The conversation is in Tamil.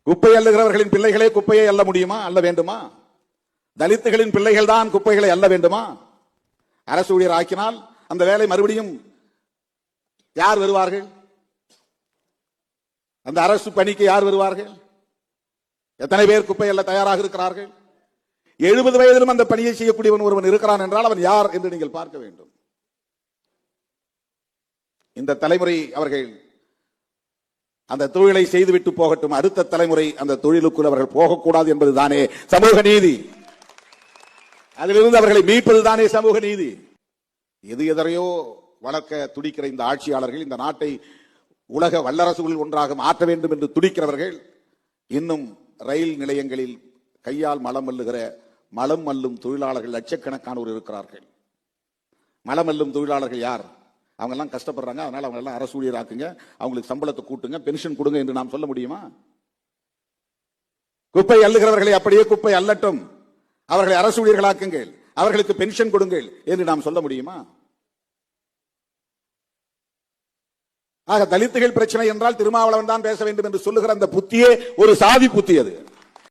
குப்பை அள்ளுகிறவர்களின் பிள்ளைகளே குப்பையை அள்ள முடியுமா? அள்ள வேண்டுமா? தலித்துகளின் பிள்ளைகள் தான் குப்பைகளை அள்ள வேண்டுமா? அரசு ஊழியர் ஆக்கினால் அந்த வேலை மறுபடியும் யார் வருவார்கள்? அந்த அரசு பணிக்கு யார் வருவார்கள்? எத்தனை பேர் குப்பை அள்ள தயாராக இருக்கிறார்கள்? 70 வயதிலும் அந்த பணியை செய்யக்கூடியவன் ஒருவன் இருக்கிறான் என்றால் அவன் யார் என்று நீங்கள் பார்க்க வேண்டும். இந்த தலைமுறை அவர்கள் அந்த தொழிலை செய்துவிட்டு போகட்டும், அடுத்த தலைமுறை அந்த தொழிலுக்குள் அவர்கள் போகக்கூடாது என்பதுதானே சமூக நீதி. அதிலிருந்து அவர்களை மீட்பதுதானே சமூக நீதி. எதையோ வளர்க்க துடிக்கிற இந்த ஆட்சியாளர்கள் இந்த நாட்டை உலக வல்லரசுகளில் ஒன்றாக மாற்ற வேண்டும் என்று துடிக்கிறவர்கள் இன்னும் ரயில் நிலையங்களில் கையால் மலம் அள்ளுகிற மலம் அள்ளும் தொழிலாளர்கள் லட்சக்கணக்கானோர் இருக்கிறார்கள். மலம் அள்ளும் தொழிலாளர்கள் யார்? அவங்க எல்லாம் கஷ்டப்படுறாங்க, அதனால அவங்க எல்லாம் அரசு ஊழியராக்குங்க, அவங்களுக்கு சம்பளத்தை கூட்டுங்க, பென்ஷன் கொடுங்க என்று நாம் சொல்ல முடியுமா? குப்பை அள்ளுகிறவர்களை அப்படியே குப்பை அள்ளட்டும், அவர்களை அரசு ஊழியர்களாக்குங்கள், அவர்களுக்கு பென்ஷன் கொடுங்கள் என்று நாம் சொல்ல முடியுமா? ஆக தலித்துகள் பிரச்சனை என்றால் திருமாவளவன் தான் பேச வேண்டும் என்று சொல்லுகிற அந்த புத்தியே ஒரு சாதி புத்தி. அது